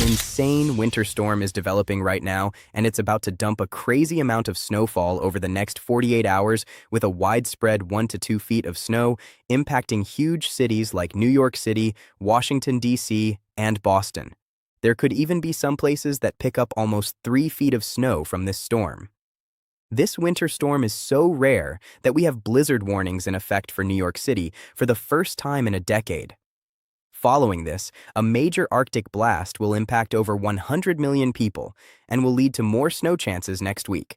An insane winter storm is developing right now, and it's about to dump a crazy amount of snowfall over the next 48 hours with a widespread 1 to 2 feet of snow, impacting huge cities like New York City, Washington, D.C., and Boston. There could even be some places that pick up almost 3 feet of snow from this storm. This winter storm is so rare that we have blizzard warnings in effect for New York City for the first time in a decade. Following this, a major Arctic blast will impact over 100 million people and will lead to more snow chances next week.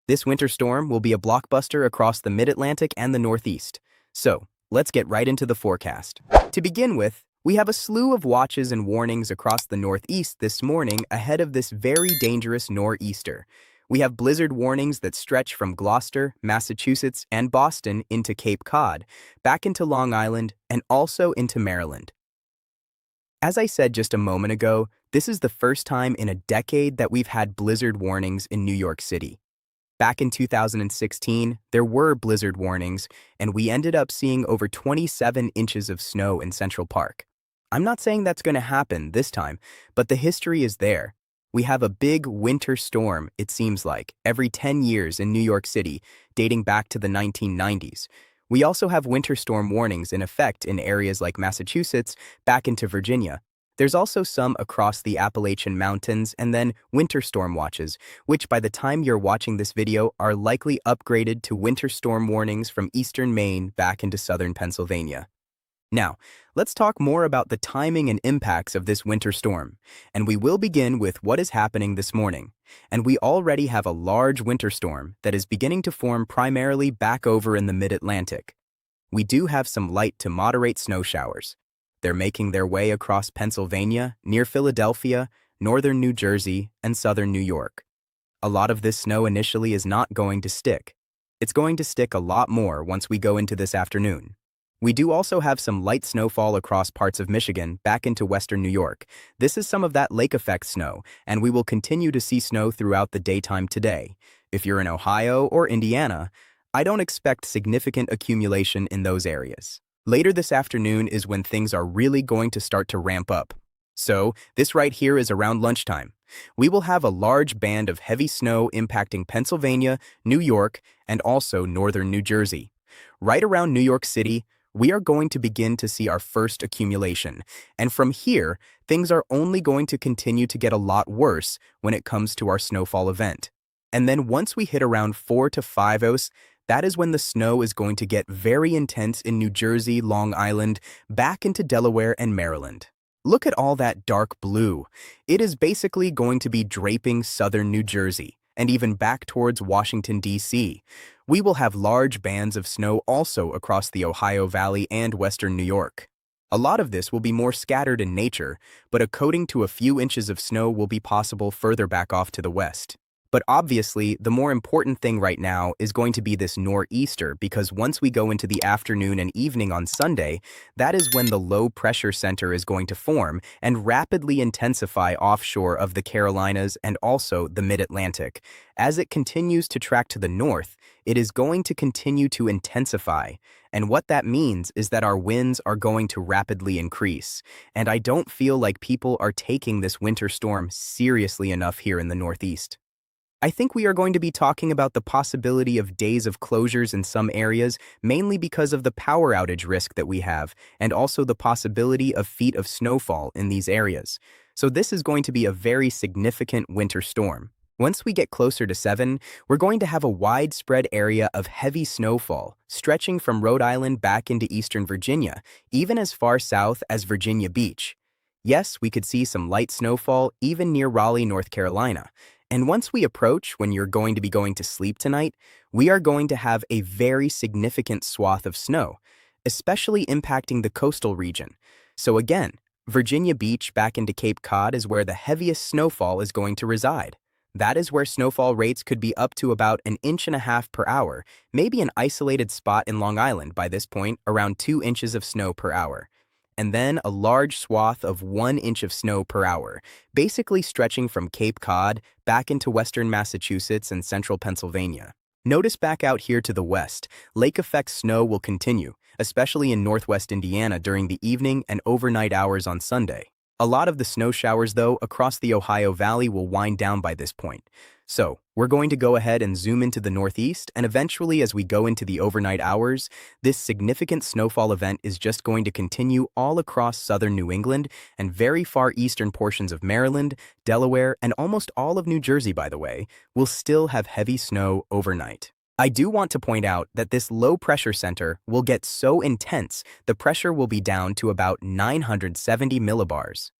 This winter storm will be a blockbuster across the Mid-Atlantic and the Northeast. So, let's get right into the forecast. To begin with, we have a slew of watches and warnings across the Northeast this morning ahead of this very dangerous nor'easter. We have blizzard warnings that stretch from Gloucester, Massachusetts, and Boston into Cape Cod, back into Long Island, and also into Maryland. As I said just a moment ago, this is the first time in a decade that we've had blizzard warnings in New York City. Back in 2016, there were blizzard warnings, and we ended up seeing over 27 inches of snow in Central Park. I'm not saying that's going to happen this time, but the history is there. We have a big winter storm, it seems like, every 10 years in New York City, dating back to the 1990s. We also have winter storm warnings in effect in areas like Massachusetts, back into Virginia. There's also some across the Appalachian Mountains, and then winter storm watches, which by the time you're watching this video are likely upgraded to winter storm warnings from eastern Maine back into southern Pennsylvania. Now, let's talk more about the timing and impacts of this winter storm, and we will begin with what is happening this morning. And we already have a large winter storm that is beginning to form primarily back over in the Mid-Atlantic. We do have some light to moderate snow showers. They're making their way across Pennsylvania, near Philadelphia, northern New Jersey, and southern New York. A lot of this snow initially is not going to stick. It's going to stick a lot more once we go into this afternoon. We do also have some light snowfall across parts of Michigan back into western New York. This is some of that lake effect snow, and we will continue to see snow throughout the daytime today. If you're in Ohio or Indiana, I don't expect significant accumulation in those areas. Later this afternoon is when things are really going to start to ramp up. So, this right here is around lunchtime. We will have a large band of heavy snow impacting Pennsylvania, New York, and also northern New Jersey. Right around New York City, we are going to begin to see our first accumulation, and from here, things are only going to continue to get a lot worse when it comes to our snowfall event. And then once we hit around 4 to 5 that is when the snow is going to get very intense in New Jersey, Long Island, back into Delaware and Maryland. Look at all that dark blue. It is basically going to be draping southern New Jersey, and even back towards Washington, D.C. We will have large bands of snow also across the Ohio Valley and western New York. A lot of this will be more scattered in nature, but a coating to a few inches of snow will be possible further back off to the west. But obviously, the more important thing right now is going to be this nor'easter, because once we go into the afternoon and evening on Sunday, that is when the low pressure center is going to form and rapidly intensify offshore of the Carolinas and also the Mid-Atlantic. As it continues to track to the north, it is going to continue to intensify. And what that means is that our winds are going to rapidly increase. And I don't feel like people are taking this winter storm seriously enough here in the Northeast. I think we are going to be talking about the possibility of days of closures in some areas, mainly because of the power outage risk that we have, and also the possibility of feet of snowfall in these areas. So this is going to be a very significant winter storm. Once we get closer to 7, we're going to have a widespread area of heavy snowfall, stretching from Rhode Island back into eastern Virginia, even as far south as Virginia Beach. Yes, we could see some light snowfall even near Raleigh, North Carolina. And once we approach when you're going to be going to sleep tonight, we are going to have a very significant swath of snow, especially impacting the coastal region. So again, Virginia Beach back into Cape Cod is where the heaviest snowfall is going to reside. That is where snowfall rates could be up to about 1.5 inches per hour, maybe an isolated spot in Long Island by this point, around 2 inches of snow per hour. And then a large swath of 1 inch of snow per hour, basically stretching from Cape Cod back into western Massachusetts and central Pennsylvania. Notice back out here to the west, lake effect snow will continue, especially in northwest Indiana during the evening and overnight hours on Sunday. A lot of the snow showers, though, across the Ohio Valley will wind down by this point. So, we're going to go ahead and zoom into the northeast, and eventually as we go into the overnight hours, this significant snowfall event is just going to continue all across southern New England and very far eastern portions of Maryland, Delaware, and almost all of New Jersey, by the way, will still have heavy snow overnight. I do want to point out that this low pressure center will get so intense, the pressure will be down to about 970 millibars.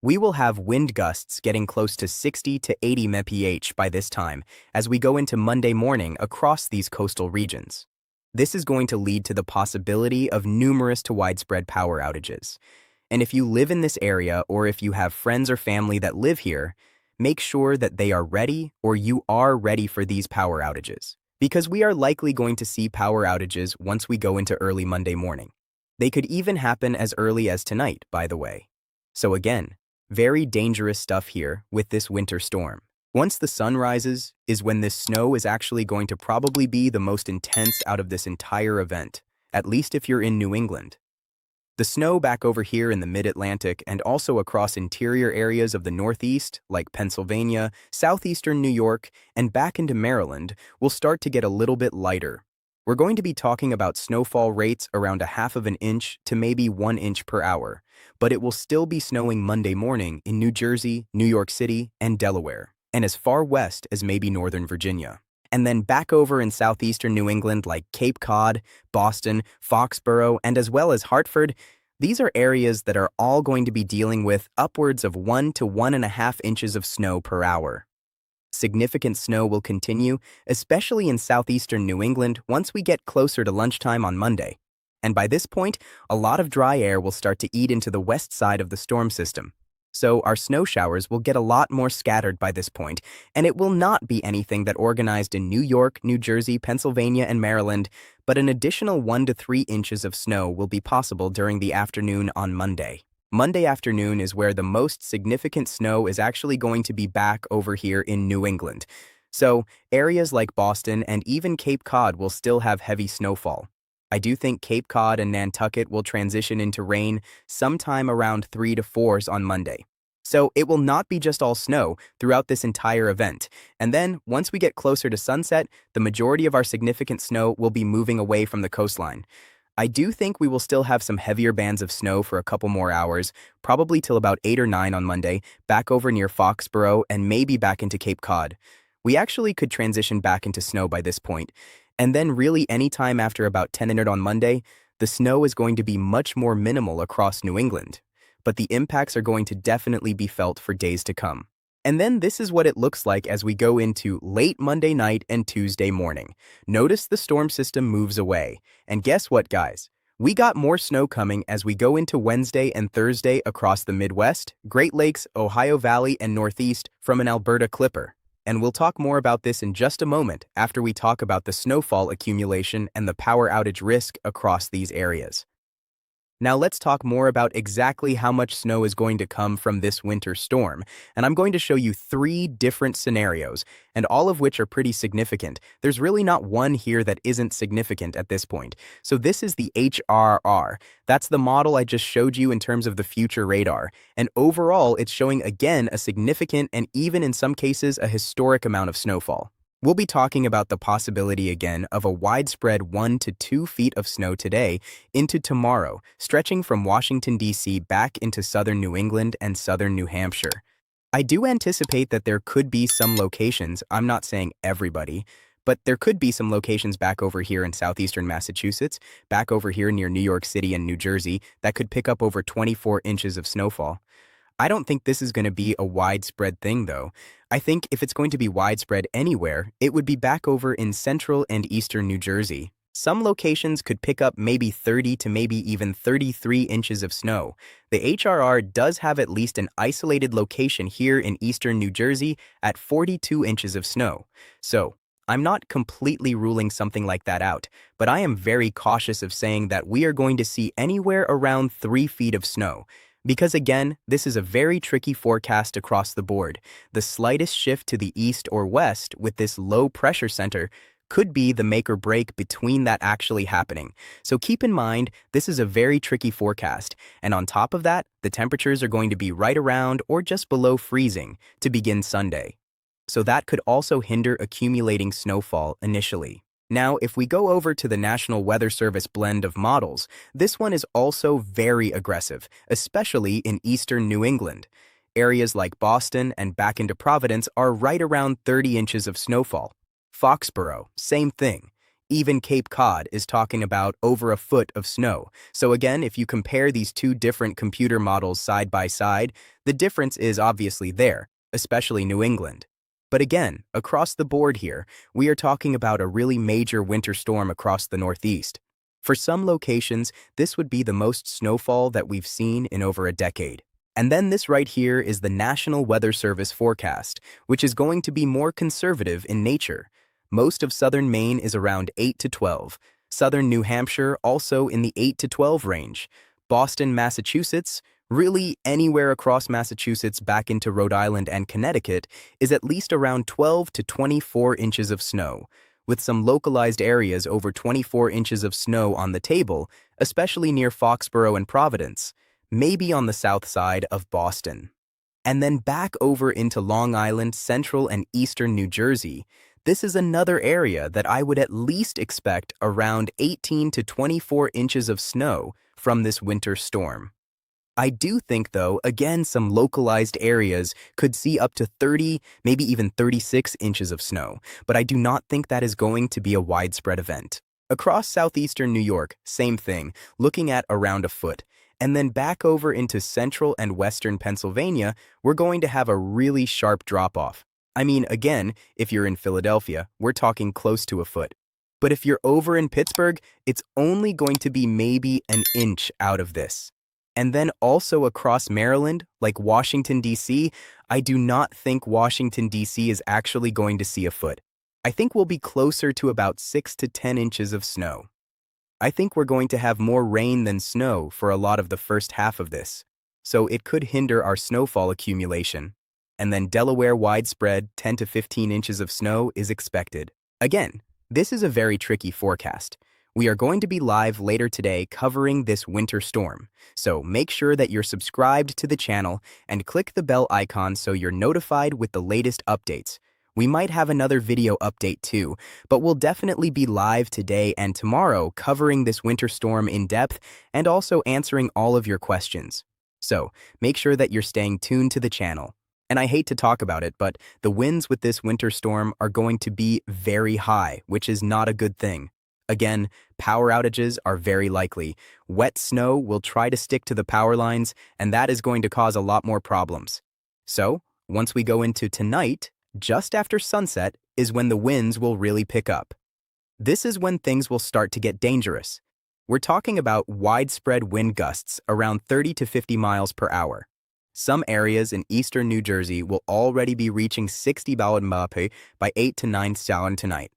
We will have wind gusts getting close to 60 to 80 mph by this time as we go into Monday morning across these coastal regions. This is going to lead to the possibility of numerous to widespread power outages. And if you live in this area or if you have friends or family that live here, make sure that they are ready or you are ready for these power outages, because we are likely going to see power outages once we go into early Monday morning. They could even happen as early as tonight, by the way. So again, very dangerous stuff here with this winter storm. Once the sun rises is when this snow is actually going to probably be the most intense out of this entire event, at least if you're in New England. The snow back over here in the mid-Atlantic and also across interior areas of the Northeast, like Pennsylvania, southeastern New York, and back into Maryland, will start to get a little bit lighter. We're going to be talking about snowfall rates around 1/2 inch to maybe 1 inch per hour, but it will still be snowing Monday morning in New Jersey, New York City, and Delaware, and as far west as maybe Northern Virginia. And then back over in southeastern New England like Cape Cod, Boston, Foxborough, and as well as Hartford, these are areas that are all going to be dealing with upwards of 1 to 1.5 inches of snow per hour. Significant snow will continue, especially in southeastern New England once we get closer to lunchtime on Monday. And by this point, a lot of dry air will start to eat into the west side of the storm system. So our snow showers will get a lot more scattered by this point, and it will not be anything that organized in New York, New Jersey, Pennsylvania, and Maryland, but an additional 1 to 3 inches of snow will be possible during the afternoon on Monday. Monday afternoon is where the most significant snow is actually going to be back over here in New England. So areas like Boston and even Cape Cod will still have heavy snowfall. I do think Cape Cod and Nantucket will transition into rain sometime around 3 to 4s on Monday. So it will not be just all snow throughout this entire event. And then once we get closer to sunset, the majority of our significant snow will be moving away from the coastline. I do think we will still have some heavier bands of snow for a couple more hours, probably till about 8 or 9 on Monday, back over near Foxborough and maybe back into Cape Cod. We actually could transition back into snow by this point. And then really any time after about 10 on Monday, the snow is going to be much more minimal across New England. But the impacts are going to definitely be felt for days to come. And then this is what it looks like as we go into late Monday night and Tuesday morning. Notice the storm system moves away. And guess what, guys? We got more snow coming as we go into Wednesday and Thursday across the Midwest, Great Lakes, Ohio Valley, and Northeast from an Alberta clipper. And we'll talk more about this in just a moment after we talk about the snowfall accumulation and the power outage risk across these areas. Now let's talk more about exactly how much snow is going to come from this winter storm, and I'm going to show you 3 different scenarios, and all of which are pretty significant. There's really not one here that isn't significant at this point. So this is the HRR. That's the model I just showed you in terms of the future radar, and overall it's showing again a significant and even in some cases a historic amount of snowfall. We'll be talking about the possibility again of a widespread 1 to 2 feet of snow today into tomorrow, stretching from Washington, D.C. back into southern New England and southern New Hampshire. I do anticipate that there could be some locations, I'm not saying everybody, but there could be some locations back over here in southeastern Massachusetts, back over here near New York City and New Jersey that could pick up over 24 inches of snowfall. I don't think this is going to be a widespread thing, though. I think if it's going to be widespread anywhere, it would be back over in central and eastern New Jersey. Some locations could pick up maybe 30 to maybe even 33 inches of snow. The HRR does have at least an isolated location here in eastern New Jersey at 42 inches of snow. So, I'm not completely ruling something like that out, but I am very cautious of saying that we are going to see anywhere around 3 feet of snow. Because again, this is a very tricky forecast across the board. The slightest shift to the east or west with this low pressure center could be the make or break between that actually happening. So keep in mind, this is a very tricky forecast, and on top of that, the temperatures are going to be right around or just below freezing to begin Sunday. So that could also hinder accumulating snowfall initially. Now, if we go over to the National Weather Service blend of models, this one is also very aggressive, especially in eastern New England. Areas like Boston and back into Providence are right around 30 inches of snowfall. Foxborough, same thing. Even Cape Cod is talking about over a foot of snow. So again, if you compare these two different computer models side by side, the difference is obviously there, especially New England. But again, across the board here, we are talking about a really major winter storm across the Northeast. For some locations, this would be the most snowfall that we've seen in over a decade. And then this right here is the National Weather Service forecast, which is going to be more conservative in nature. Most of southern Maine is around 8 to 12. Southern New Hampshire also in the 8 to 12 range. Boston, Massachusetts, really anywhere across Massachusetts back into Rhode Island and Connecticut is at least around 12 to 24 inches of snow, with some localized areas over 24 inches of snow on the table, especially near Foxborough and Providence, maybe on the south side of Boston. And then back over into Long Island, central and eastern New Jersey, this is another area that I would at least expect around 18 to 24 inches of snow from this winter storm. I do think, though, again, some localized areas could see up to 30, maybe even 36 inches of snow, but I do not think that is going to be a widespread event. Across southeastern New York, same thing, looking at around a foot. And then back over into central and western Pennsylvania, we're going to have a really sharp drop-off. I mean, again, if you're in Philadelphia, we're talking close to a foot. But if you're over in Pittsburgh, it's only going to be maybe an inch out of this. And then also across Maryland, like Washington, D.C., I do not think Washington, D.C. is actually going to see a foot. I think we'll be closer to about 6 to 10 inches of snow. I think we're going to have more rain than snow for a lot of the first half of this, so it could hinder our snowfall accumulation. And then Delaware widespread 10 to 15 inches of snow is expected. Again, this is a very tricky forecast. We are going to be live later today covering this winter storm, so make sure that you're subscribed to the channel and click the bell icon so you're notified with the latest updates. We might have another video update too, but we'll definitely be live today and tomorrow covering this winter storm in depth and also answering all of your questions. So make sure that you're staying tuned to the channel. And I hate to talk about it, but the winds with this winter storm are going to be very high, which is not a good thing. Again, power outages are very likely. Wet snow will try to stick to the power lines, and that is going to cause a lot more problems. So, once we go into tonight, just after sunset is when the winds will really pick up. This is when things will start to get dangerous. We're talking about widespread wind gusts around 30 to 50 miles per hour. Some areas in eastern New Jersey will already be reaching 60 mph by 8 to 9 tonight.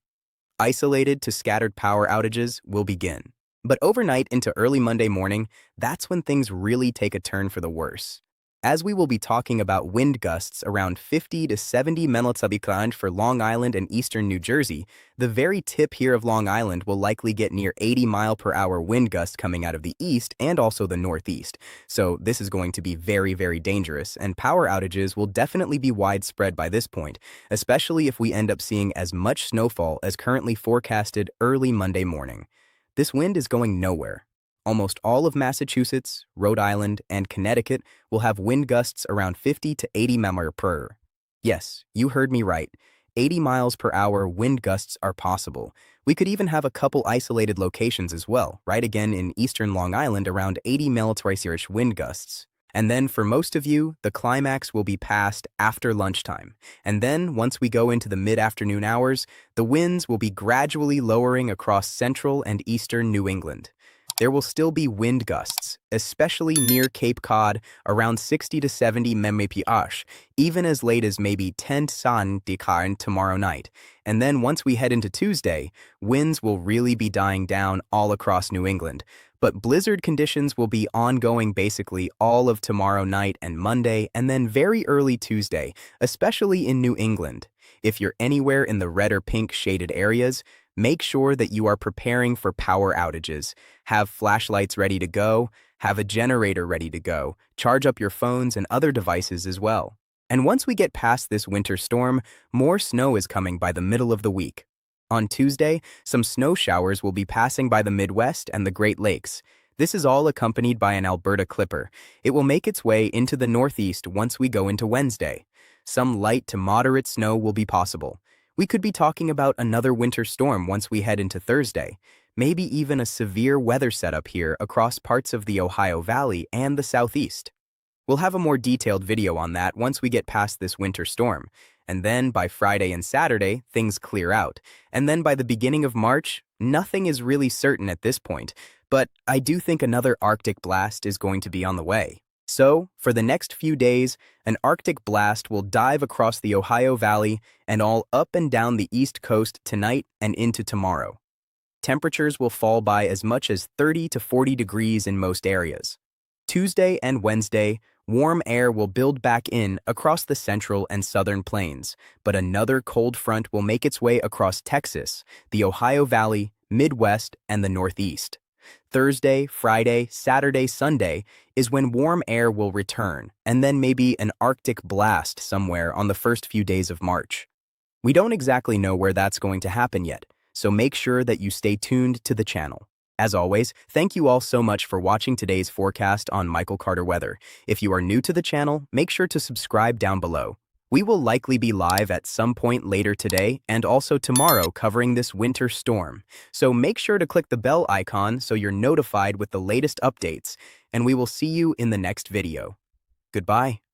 Isolated to scattered power outages will begin. But overnight into early Monday morning, that's when things really take a turn for the worse. As we will be talking about wind gusts around 50 to 70 mph for Long Island and eastern New Jersey, the very tip here of Long Island will likely get near 80 mph wind gusts coming out of the east and also the northeast. So this is going to be very, very dangerous, and power outages will definitely be widespread by this point, especially if we end up seeing as much snowfall as currently forecasted early Monday morning. This wind is going nowhere. Almost all of Massachusetts, Rhode Island, and Connecticut will have wind gusts around 50 to 80 mph. Yes, you heard me right. 80 miles per hour wind gusts are possible. We could even have a couple isolated locations as well, right again in eastern Long Island around 80 mph wind gusts. And then for most of you, the climax will be passed after lunchtime. And then once we go into the mid-afternoon hours, the winds will be gradually lowering across central and eastern New England. There will still be wind gusts, especially near Cape Cod, around 60 to 70 mph, even as late as maybe 10 mph tomorrow night. And then once we head into Tuesday, winds will really be dying down all across New England. But blizzard conditions will be ongoing basically all of tomorrow night and Monday, and then very early Tuesday, especially in New England. If you're anywhere in the red or pink shaded areas, Make sure that you are preparing for power outages. Have flashlights ready to go, have a generator ready to go, charge up your phones and other devices as well. And once we get past this winter storm, more snow is coming by the middle of the week. On Tuesday, some snow showers will be passing by the Midwest and the Great Lakes. This is all accompanied by an Alberta clipper. It will make its way into the Northeast once we go into Wednesday. Some light to moderate snow will be possible. We could be talking about another winter storm once we head into Thursday. Maybe even a severe weather setup here across parts of the Ohio Valley and the Southeast. We'll have a more detailed video on that once we get past this winter storm. And then by Friday and Saturday, things clear out. And then by the beginning of March, nothing is really certain at this point. But I do think another Arctic blast is going to be on the way. So, for the next few days, an Arctic blast will dive across the Ohio Valley and all up and down the East Coast tonight and into tomorrow. Temperatures will fall by as much as 30 to 40 degrees in most areas. Tuesday and Wednesday, warm air will build back in across the central and southern plains, but another cold front will make its way across Texas, the Ohio Valley, Midwest, and the Northeast. Thursday, Friday, Saturday, Sunday is when warm air will return, and then maybe an Arctic blast somewhere on the first few days of March. We don't exactly know where that's going to happen yet, so make sure that you stay tuned to the channel. As always, thank you all so much for watching today's forecast on Michael Carter Weather. If you are new to the channel, make sure to subscribe down below. We will likely be live at some point later today and also tomorrow covering this winter storm. So make sure to click the bell icon so you're notified with the latest updates, and we will see you in the next video. Goodbye.